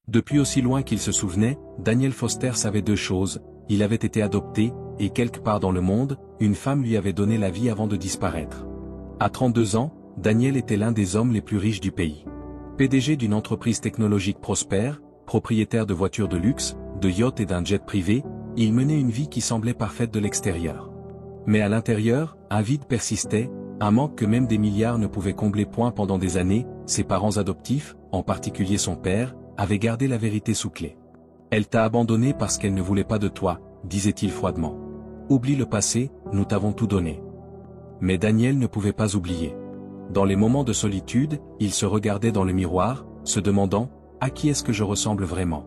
Depuis aussi loin qu'il se souvenait, Daniel Foster savait deux choses: il avait été adopté, et quelque part dans le monde, une femme lui avait donné la vie avant de disparaître. À 32 ans, Daniel était l'un des hommes les plus riches du pays. PDG d'une entreprise technologique prospère, propriétaire de voitures de luxe, de yachts et d'un jet privé, il menait une vie qui semblait parfaite de l'extérieur. Mais à l'intérieur, un vide persistait, un manque que même des milliards ne pouvaient combler point. Pendant des années, ses parents adoptifs, en particulier son père, avaient gardé la vérité sous clé. Elle t'a abandonné parce qu'elle ne voulait pas de toi, disait-il froidement. Oublie le passé, nous t'avons tout donné. Mais Daniel ne pouvait pas oublier. Dans les moments de solitude, il se regardait dans le miroir, se demandant: à qui est-ce que je ressemble vraiment?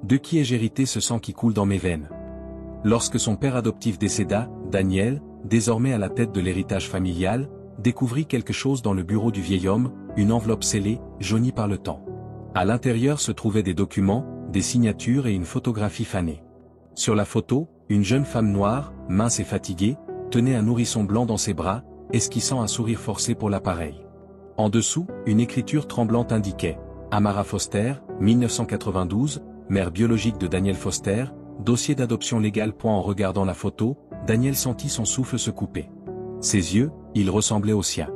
De qui ai-je hérité ce sang qui coule dans mes veines? Lorsque son père adoptif décéda, Daniel, désormais à la tête de l'héritage familial, découvrit quelque chose dans le bureau du vieil homme, une enveloppe scellée, jaunie par le temps. À l'intérieur se trouvaient des documents, des signatures et une photographie fanée. Sur la photo, une jeune femme noire, mince et fatiguée, tenait un nourrisson blanc dans ses bras, esquissant un sourire forcé pour l'appareil. En dessous, une écriture tremblante indiquait: Amara Foster, 1992, mère biologique de Daniel Foster, dossier d'adoption légale. En regardant la photo, Daniel sentit son souffle se couper. Ses yeux, ils ressemblaient aux siens.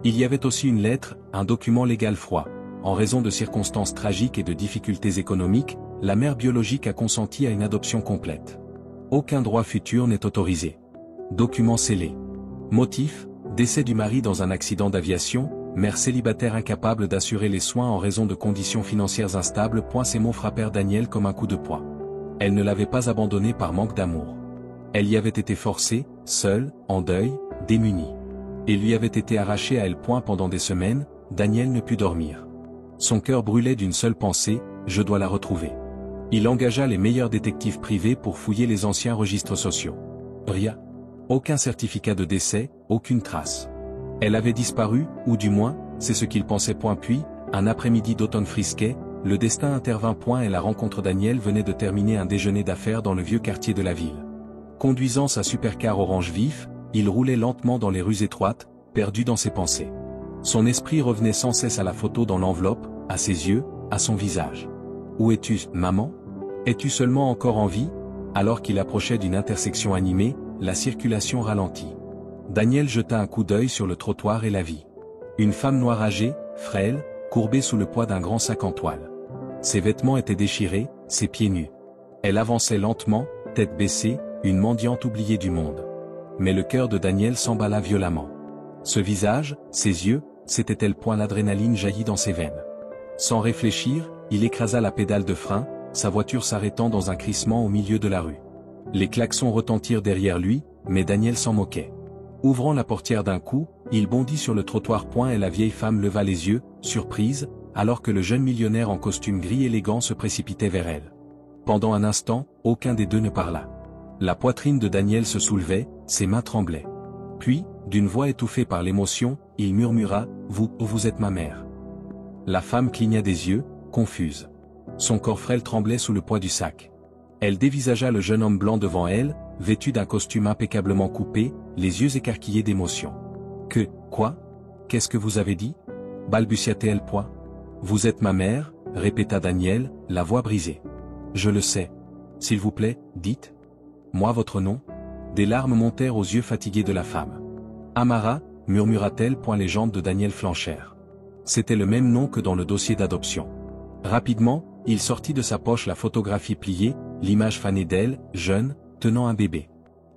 Il y avait aussi une lettre, un document légal froid. En raison de circonstances tragiques et de difficultés économiques, la mère biologique a consenti à une adoption complète. Aucun droit futur n'est autorisé. Document scellé. Motif: décès du mari dans un accident d'aviation, mère célibataire incapable d'assurer les soins en raison de conditions financières instables. Ces mots frappèrent Daniel comme un coup de poing. Elle ne l'avait pas abandonné par manque d'amour. Elle y avait été forcée, seule, en deuil, démunie. Et lui avait été arrachée à elle. Pendant des semaines, Daniel ne put dormir. Son cœur brûlait d'une seule pensée: je dois la retrouver. Il engagea les meilleurs détectives privés pour fouiller les anciens registres sociaux. Rien. Aucun certificat de décès, aucune trace. Elle avait disparu, ou du moins, c'est ce qu'il pensait. Puis, un après-midi d'automne frisquet, le destin intervint. Et la rencontre. Daniel venait de terminer un déjeuner d'affaires dans le vieux quartier de la ville. Conduisant sa supercar orange vif, il roulait lentement dans les rues étroites, perdu dans ses pensées. Son esprit revenait sans cesse à la photo dans l'enveloppe, à ses yeux, à son visage. Où es-tu, maman? Es-tu seulement encore en vie? Alors qu'il approchait d'une intersection animée, la circulation ralentit. Daniel jeta un coup d'œil sur le trottoir et la vit. Une femme noire âgée, frêle, courbée sous le poids d'un grand sac en toile. Ses vêtements étaient déchirés, ses pieds nus. Elle avançait lentement, tête baissée, une mendiante oubliée du monde. Mais le cœur de Daniel s'emballa violemment. Ce visage, ses yeux, c'était elle. L'adrénaline jaillit dans ses veines. Sans réfléchir, il écrasa la pédale de frein, sa voiture s'arrêtant dans un crissement au milieu de la rue. Les klaxons retentirent derrière lui, mais Daniel s'en moquait. Ouvrant la portière d'un coup, il bondit sur le trottoir. Et la vieille femme leva les yeux, surprise, alors que le jeune millionnaire en costume gris élégant se précipitait vers elle. Pendant un instant, aucun des deux ne parla. La poitrine de Daniel se soulevait, ses mains tremblaient. Puis, d'une voix étouffée par l'émotion, il murmura: vous êtes ma mère. La femme cligna des yeux, confuse. Son corps frêle tremblait sous le poids du sac. Elle dévisagea le jeune homme blanc devant elle, vêtu d'un costume impeccablement coupé, les yeux écarquillés d'émotion. Quoi? Qu'est-ce que vous avez dit? Balbutia-t-elle. Vous êtes ma mère, répéta Daniel, la voix brisée. Je le sais. S'il vous plaît, dites. Moi votre nom? Des larmes montèrent aux yeux fatigués de la femme. Amara, murmura-t-elle. Les jambes de Daniel flanchèrent. C'était le même nom que dans le dossier d'adoption. Rapidement, il sortit de sa poche la photographie pliée, l'image fanée d'elle, jeune, tenant un bébé.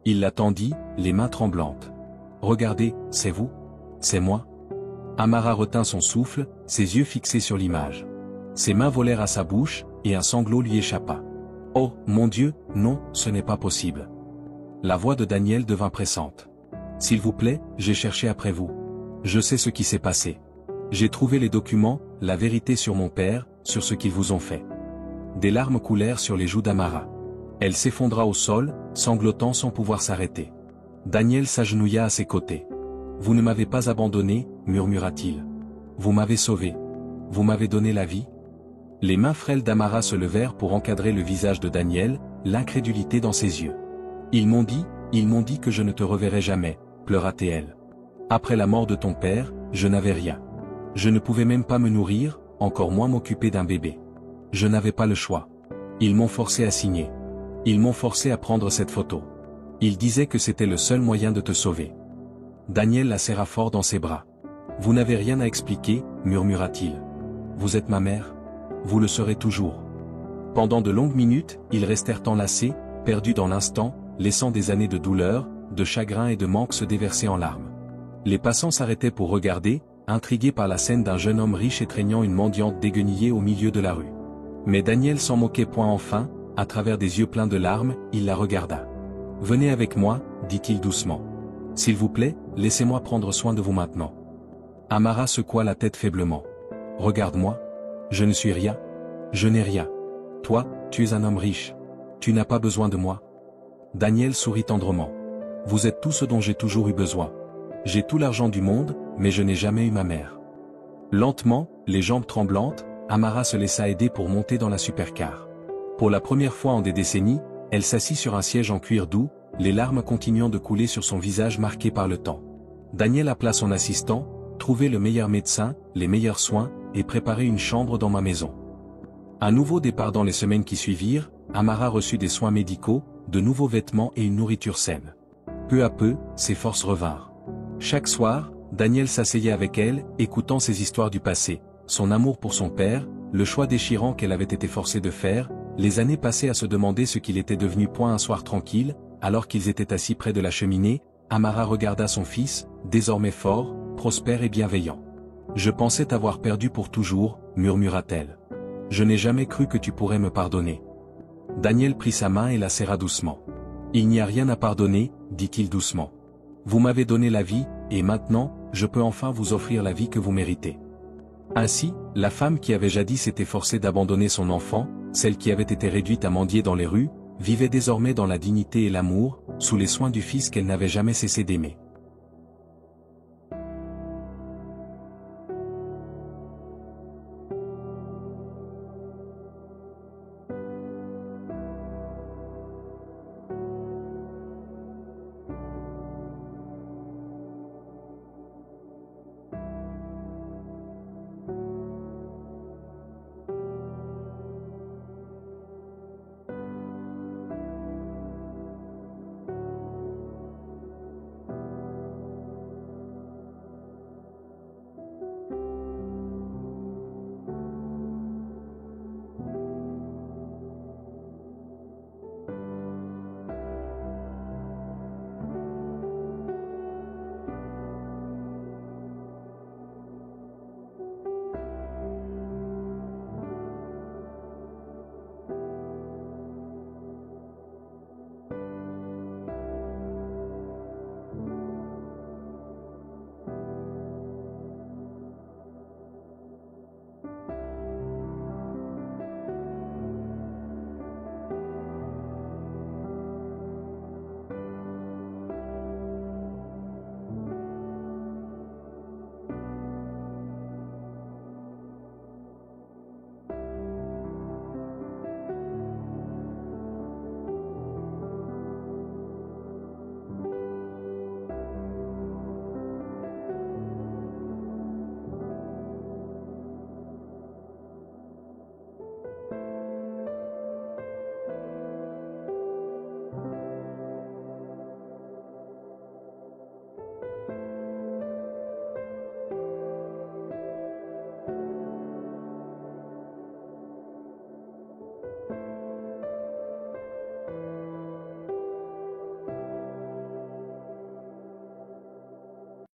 Il la tendit, les mains tremblantes. Regardez, c'est vous? C'est moi? Amara retint son souffle, ses yeux fixés sur l'image. Ses mains volèrent à sa bouche, et un sanglot lui échappa. Oh, mon Dieu, non, ce n'est pas possible. La voix de Daniel devint pressante. S'il vous plaît, j'ai cherché après vous. Je sais ce qui s'est passé. J'ai trouvé les documents, la vérité sur mon père, sur ce qu'ils vous ont fait. Des larmes coulèrent sur les joues d'Amara. Elle s'effondra au sol, sanglotant sans pouvoir s'arrêter. Daniel s'agenouilla à ses côtés. Vous ne m'avez pas abandonné, murmura-t-il. Vous m'avez sauvé. Vous m'avez donné la vie. Les mains frêles d'Amara se levèrent pour encadrer le visage de Daniel, l'incrédulité dans ses yeux. Ils m'ont dit que je ne te reverrai jamais, pleura-t-elle. Après la mort de ton père, je n'avais rien. Je ne pouvais même pas me nourrir, encore moins m'occuper d'un bébé. Je n'avais pas le choix. Ils m'ont forcé à signer. Ils m'ont forcé à prendre cette photo. Ils disaient que c'était le seul moyen de te sauver. Daniel la serra fort dans ses bras. Vous n'avez rien à expliquer, murmura-t-il. Vous êtes ma mère. Vous le serez toujours. Pendant de longues minutes, ils restèrent enlacés, perdus dans l'instant, laissant des années de douleur, de chagrin et de manque se déverser en larmes. Les passants s'arrêtaient pour regarder, intrigués par la scène d'un jeune homme riche étreignant une mendiante déguenillée au milieu de la rue. Mais Daniel s'en moquait point enfin, à travers des yeux pleins de larmes, il la regarda. « Venez avec moi, dit-il doucement. S'il vous plaît, laissez-moi prendre soin de vous maintenant. » Amara secoua la tête faiblement. « Regarde-moi. Je ne suis rien. Je n'ai rien. Toi, tu es un homme riche. Tu n'as pas besoin de moi. » Daniel sourit tendrement. « Vous êtes tout ce dont j'ai toujours eu besoin. J'ai tout l'argent du monde, mais je n'ai jamais eu ma mère. » Lentement, les jambes tremblantes, Amara se laissa aider pour monter dans la supercar. Pour la première fois en des décennies, elle s'assit sur un siège en cuir doux, les larmes continuant de couler sur son visage marqué par le temps. Daniel appela son assistant, trouver le meilleur médecin, les meilleurs soins, et préparer une chambre dans ma maison. Un nouveau départ dans les semaines qui suivirent, Amara reçut des soins médicaux, de nouveaux vêtements et une nourriture saine. Peu à peu, ses forces revinrent. Chaque soir, Daniel s'asseyait avec elle, écoutant ses histoires du passé, son amour pour son père, le choix déchirant qu'elle avait été forcée de faire, les années passées à se demander ce qu'il était devenu. Un soir tranquille, alors qu'ils étaient assis près de la cheminée, Amara regarda son fils, désormais fort, prospère et bienveillant. « Je pensais t'avoir perdu pour toujours, murmura-t-elle. Je n'ai jamais cru que tu pourrais me pardonner. » Daniel prit sa main et la serra doucement. « Il n'y a rien à pardonner, dit-il doucement. Vous m'avez donné la vie, et maintenant, je peux enfin vous offrir la vie que vous méritez. » Ainsi, la femme qui avait jadis été forcée d'abandonner son enfant, celle qui avait été réduite à mendier dans les rues, vivait désormais dans la dignité et l'amour, sous les soins du fils qu'elle n'avait jamais cessé d'aimer.